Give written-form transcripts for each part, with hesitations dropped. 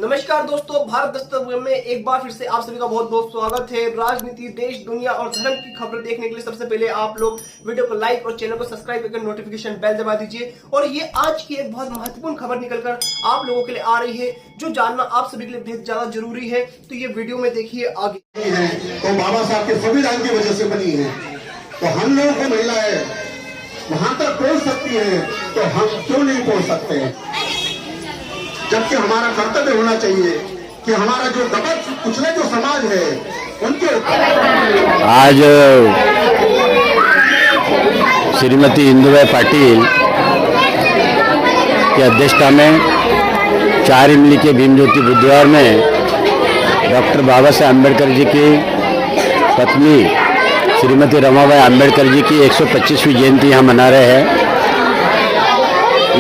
नमस्कार दोस्तों, भारत दस्तक में एक बार फिर से आप सभी का बहुत बहुत स्वागत है। राजनीति, देश, दुनिया और धर्म की खबरें देखने के लिए सबसे पहले आप लोग वीडियो को लाइक और चैनल को सब्सक्राइब करके नोटिफिकेशन बेल दबा दीजिए। और ये आज की एक बहुत महत्वपूर्ण खबर निकलकर आप लोगों के लिए आ रही है, जो जानना आप सभी के लिए बेहद ज्यादा जरूरी है। तो ये वीडियो में देखिए आगे। तो बाबा साहब के संविधान की वजह से बनी है, तो हम लोगों को महिलाएं वहां तक पहुंच सकती है, तो हम क्यों नहीं पहुंच सकते हैं? जबकि हमारा कर्तव्य होना चाहिए कि हमारा जो दबक कुचले जो समाज है उनके आज श्रीमती इंदुबाई पाटिल की अध्यक्षता में 4 इमली के भीम ज्योति बुधवार में डॉक्टर बाबा साहेब अम्बेडकर जी की पत्नी श्रीमती रमाबाई अम्बेडकर जी की 125वीं जयंती यहाँ मना रहे हैं।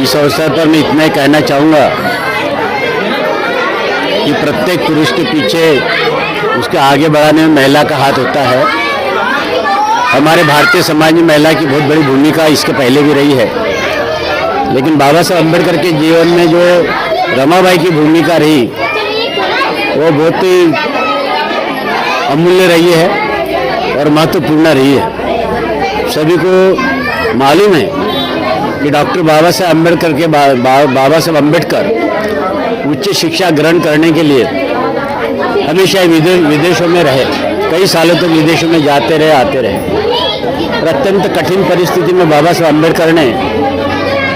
इस अवसर पर मैं इतना ही कहना चाहूँगा कि प्रत्येक पुरुष के पीछे उसके आगे बढ़ाने में महिला का हाथ होता है। हमारे भारतीय समाज में महिला की बहुत बड़ी भूमिका इसके पहले भी रही है, लेकिन बाबा साहब अम्बेडकर के जीवन में जो रमाबाई की भूमिका रही वो बहुत ही अमूल्य रही है और महत्वपूर्ण रही है। सभी को मालूम है कि डॉक्टर बाबा साहब अम्बेडकर के बाबा साहब अम्बेडकर उच्च शिक्षा ग्रहण करने के लिए हमेशा विदेशों में रहे। कई सालों तक विदेशों में जाते रहे, आते रहे। और अत्यंत कठिन परिस्थिति में बाबा साहब अम्बेडकर ने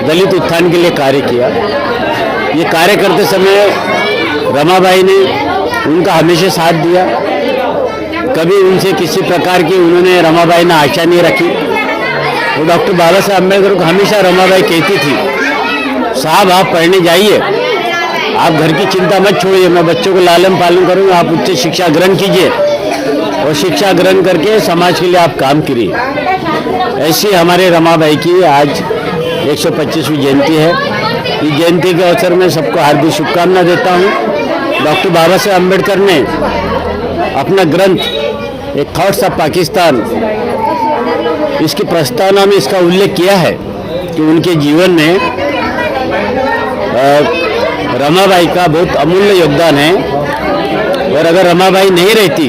दलित उत्थान के लिए कार्य किया। ये कार्य करते समय रमाबाई ने उनका हमेशा साथ दिया। कभी उनसे किसी प्रकार की उन्होंने रमाबाई ने आशा नहीं रखी। वो डॉक्टर बाबा साहब अम्बेडकर को हमेशा रमाबाई कहती थी, साहब आप पढ़ने जाइए, आप घर की चिंता मत छोड़िए, मैं बच्चों को लालन पालन करूँगा, आप उच्च शिक्षा ग्रहण कीजिए और शिक्षा ग्रहण करके समाज के लिए आप काम करिए। ऐसी हमारे रमाबाई की आज 125वीं जयंती है। इस जयंती के अवसर में सबको हार्दिक शुभकामना देता हूँ। डॉक्टर बाबा साहब अम्बेडकर ने अपना ग्रंथ एक थॉट्स ऑफ पाकिस्तान, इसकी प्रस्तावना में इसका उल्लेख किया है कि उनके जीवन में रमाबाई का बहुत अमूल्य योगदान है, और अगर रमाबाई नहीं रहती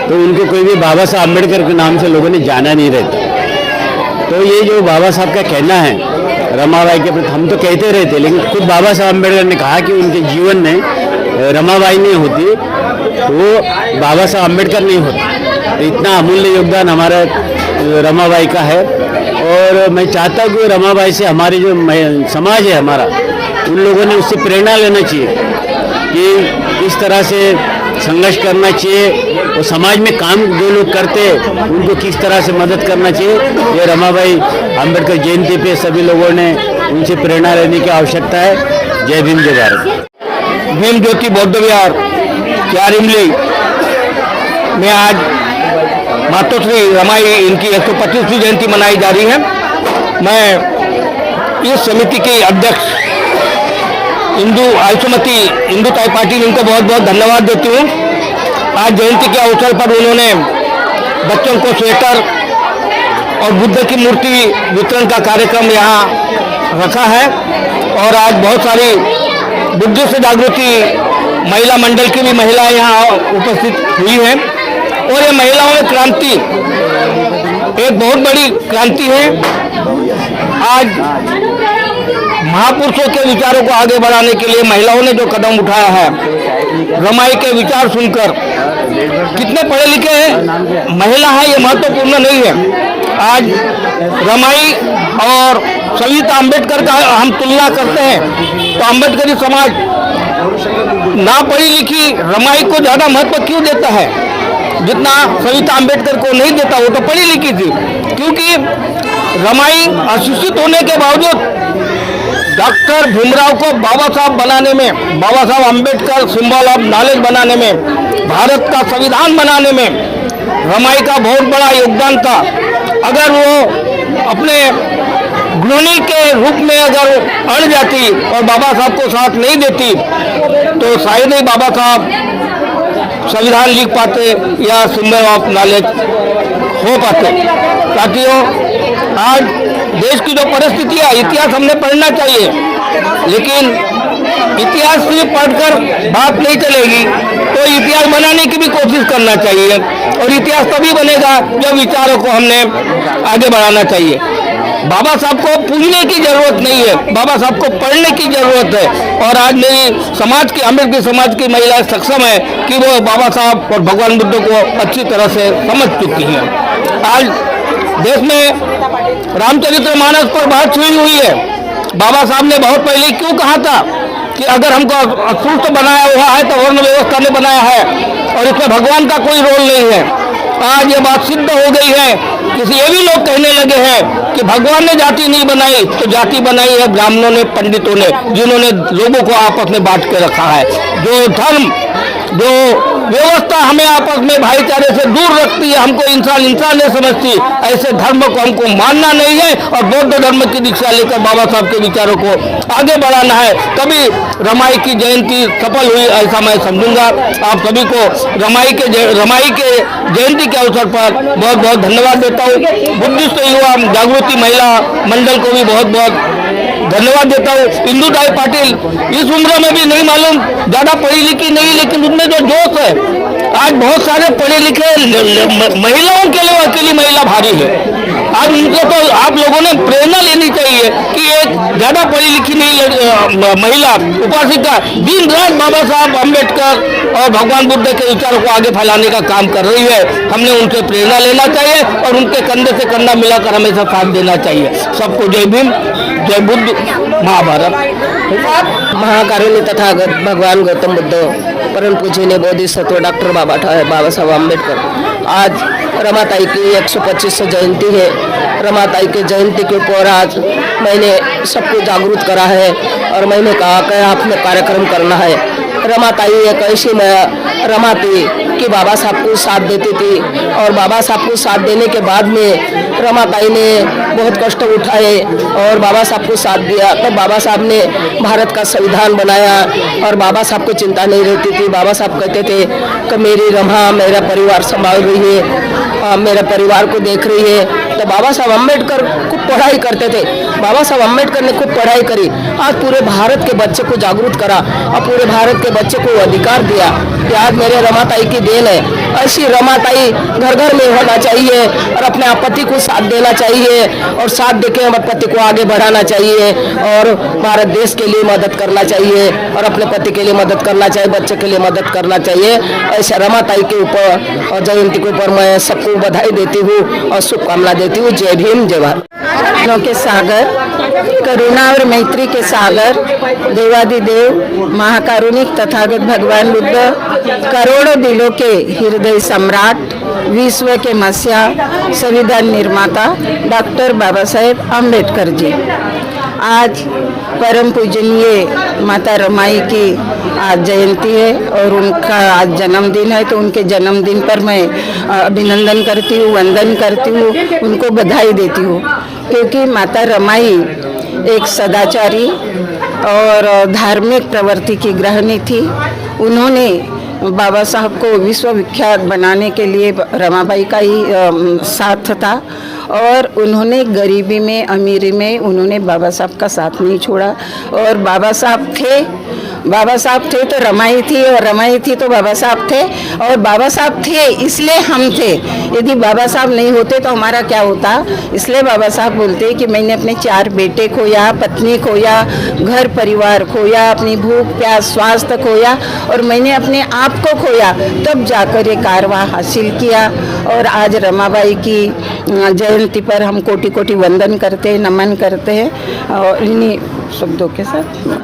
तो उनको कोई भी बाबा साहब अम्बेडकर के नाम से लोगों ने जाना नहीं रहता। तो ये जो बाबा साहब का कहना है रमाबाई के प्रति, हम तो कहते रहते, लेकिन खुद बाबा साहब अम्बेडकर ने कहा कि उनके जीवन में रमाबाई नहीं होती तो वो बाबा साहब अम्बेडकर नहीं होते। तो इतना अमूल्य योगदान हमारा रमाबाई का है। और मैं चाहता हूँ कि रमाबाई से हमारे जो समाज है हमारा, उन लोगों ने उससे प्रेरणा लेना चाहिए कि इस तरह से संघर्ष करना चाहिए और समाज में काम जो लोग करते उनको किस तरह से मदद करना चाहिए। ये रमाबाई अम्बेडकर जयंती पे सभी लोगों ने उनसे प्रेरणा लेने की आवश्यकता है। जय भीम, जय भारत। भीम ज्योति बौद्ध विहार 4 इमली में आज मातोश्री रमाई इनकी 125वीं जयंती मनाई जा रही है। मैं इस समिति के अध्यक्ष आयुष्मती इंदुताई पाटिल, इनको बहुत बहुत धन्यवाद देती हूँ। आज जयंती के अवसर पर उन्होंने बच्चों को स्वेटर और बुद्ध की मूर्ति वितरण का कार्यक्रम यहाँ रखा है। और आज बहुत सारी बुद्धिस्ट जागृति महिला मंडल की भी महिलाएं यहाँ उपस्थित हुई हैं। और ये महिलाओं में क्रांति एक बहुत बड़ी क्रांति है। आज महापुरुषों के विचारों को आगे बढ़ाने के लिए महिलाओं ने जो कदम उठाया है, रमाई के विचार सुनकर, कितने पढ़े लिखे हैं महिला है ये महत्वपूर्ण नहीं है। आज रमाई और सविता अम्बेडकर का हम तुलना करते हैं तो अम्बेडकरी समाज ना पढ़ी लिखी रमाई को ज़्यादा महत्व क्यों देता है जितना सविता अम्बेडकर को नहीं देता। वो तो पढ़ी लिखी थी, क्योंकि रमाई अशिक्षित होने के बावजूद डॉक्टर भीमराव को बाबा साहब बनाने में, बाबा Saheb Ambedkar symbol of knowledge बनाने में, भारत का संविधान बनाने में रमाई का बहुत बड़ा योगदान था। अगर वो अपने गृहिणी के रूप में अगर अड़ जाती और बाबा साहब को साथ नहीं देती तो शायद ही बाबा साहब संविधान लिख पाते या सिंबल ऑफ नॉलेज हो पाते। साथियों, आज देश की जो परिस्थिति है, इतिहास हमने पढ़ना चाहिए, लेकिन इतिहास सिर्फ पढ़कर बात नहीं चलेगी, तो इतिहास बनाने की भी कोशिश करना चाहिए, और इतिहास तभी बनेगा जब विचारों को हमने आगे बढ़ाना चाहिए। बाबा साहब को पूजने की जरूरत नहीं है, बाबा साहब को पढ़ने की जरूरत है। और आज मेरी समाज की, अम्बेडकर समाज की महिलाएं सक्षम है कि वो बाबा साहब और भगवान बुद्ध को अच्छी तरह से समझ चुकी हैं। आज देश में रामचरितमानस पर बात हुई है। बाबा साहब ने बहुत पहले क्यों कहा था कि अगर हमको अस्पृश्य बनाया हुआ है तो वर्ण व्यवस्था ने बनाया है, और इसमें भगवान का कोई रोल नहीं है। आज ये बात सिद्ध हो गई है। ये भी लोग कहने लगे हैं कि भगवान ने जाति नहीं बनाई, तो जाति बनाई है ब्राह्मणों ने, पंडितों ने, जिन्होंने लोगों को आपस में बांट के रखा है। जो धर्म, जो व्यवस्था हमें आपस में भाईचारे से दूर रखती है, हमको इंसान नहीं समझती, ऐसे धर्म को हमको मानना नहीं है, और बौद्ध धर्म की दीक्षा लेकर बाबा साहब के विचारों को आगे बढ़ाना है। तभी रमाई की जयंती सफल हुई, ऐसा मैं समझूंगा। आप सभी को रमाई के जयंती के अवसर पर बहुत बहुत धन्यवाद देता हूँ। बुद्धिस्ट युवा जागृति महिला मंडल को भी बहुत बहुत धन्यवाद देता हूँ। इंदुताई पाटिल इस उम्र में भी नहीं मालूम, ज्यादा पढ़ी लिखी नहीं, लेकिन उसमें जो जोश है, आज बहुत सारे पढ़े लिखे महिलाओं के लिए अकेली महिला भारी है। आज उनको तो आप लोगों ने प्रेरणा लेनी चाहिए कि एक ज्यादा पढ़ी लिखी नहीं महिला उपासिका दिन रात बाबा साहब अम्बेडकर और भगवान बुद्ध के विचारों को आगे फैलाने का काम कर रही है। हमने उनसे प्रेरणा लेना चाहिए और उनके कंधे से कंधा मिलाकर हमेशा साथ देना चाहिए। सबको जय भीम, जय बुद्ध, महाभारत। महाकारुण्य तथागत भगवान गौतम बुद्ध, परम पूजनीय बोधिसत्व डॉक्टर बाबा साहब अम्बेडकर। आज रमाताई की 125 जयंती है। रमाताई के जयंती के ऊपर आज मैंने सबको जागरूक करा है, और मैंने कहा कि आपने कार्यक्रम करना है। रमाताई एक ऐसी रमा थी कि बाबा साहब को साथ देती थी, और बाबा साहब को साथ देने के बाद में रमाताई ने बहुत कष्ट उठाए और बाबा साहब को साथ दिया। तब बाबा साहब ने भारत का संविधान बनाया, और बाबा साहब को चिंता नहीं रहती थी। बाबा साहब कहते थे कि मेरी रमा मेरा परिवार संभाल रही है, मेरे परिवार को देख रही है। तो बाबा साहब अम्बेडकर खूब पढ़ाई करते थे। बाबा साहब अम्बेडकर ने खूब पढ़ाई करी, आज पूरे भारत के बच्चे को जागरूक करा और पूरे भारत के बच्चे को अधिकार दिया कि आज मेरे रमाताई की देन है। ऐसी रमाताई घर घर में होना चाहिए, और अपने पति को साथ देना चाहिए, और साथ देके अपने पति को आगे बढ़ाना चाहिए, और भारत देश के लिए मदद करना चाहिए, और अपने पति के लिए मदद करना चाहिए, बच्चे के लिए मदद करना चाहिए। ऐसे रमाताई के ऊपर और जयंती के ऊपर मैं सबको बधाई देती हूँ और शुभकामना देती हूँ। जय भीम, जय भारत। के सागर, करुणा और मैत्री के सागर, देवादिदेव महाकारुणिक तथागत भगवान बुद्ध, करोड़ों दिलों के हृदय सम्राट, विश्व के मसीहा, संविधान निर्माता डॉक्टर बाबा साहेब अम्बेडकर जी। आज परम पूजनीय माता रमाई की आज जयंती है और उनका आज जन्मदिन है, तो उनके जन्मदिन पर मैं अभिनंदन करती हूँ, वंदन करती हूँ, उनको बधाई देती हूँ। क्योंकि माता रमाई एक सदाचारी और धार्मिक प्रवृत्ति की गृहिणी थी। उन्होंने बाबा साहब को विश्वविख्यात बनाने के लिए रमाबाई का ही साथ था, और उन्होंने गरीबी में अमीरी में उन्होंने बाबा साहब का साथ नहीं छोड़ा। और बाबा साहब थे तो रमाई थी, और रमाई थी तो बाबा साहब थे, और बाबा साहब थे इसलिए हम थे। यदि बाबा साहब नहीं होते तो हमारा क्या होता। इसलिए बाबा साहब बोलते कि मैंने अपने 4 बेटे खोया, पत्नी खोया, घर परिवार खोया, अपनी भूख प्यास स्वास्थ्य खोया, और मैंने अपने आप को खोया, तब जाकर ये कारवा हासिल किया। और आज रमाबाई की जयंती पर हम कोटि कोटि वंदन करते हैं, नमन करते हैं, और इन्हीं शब्दों के साथ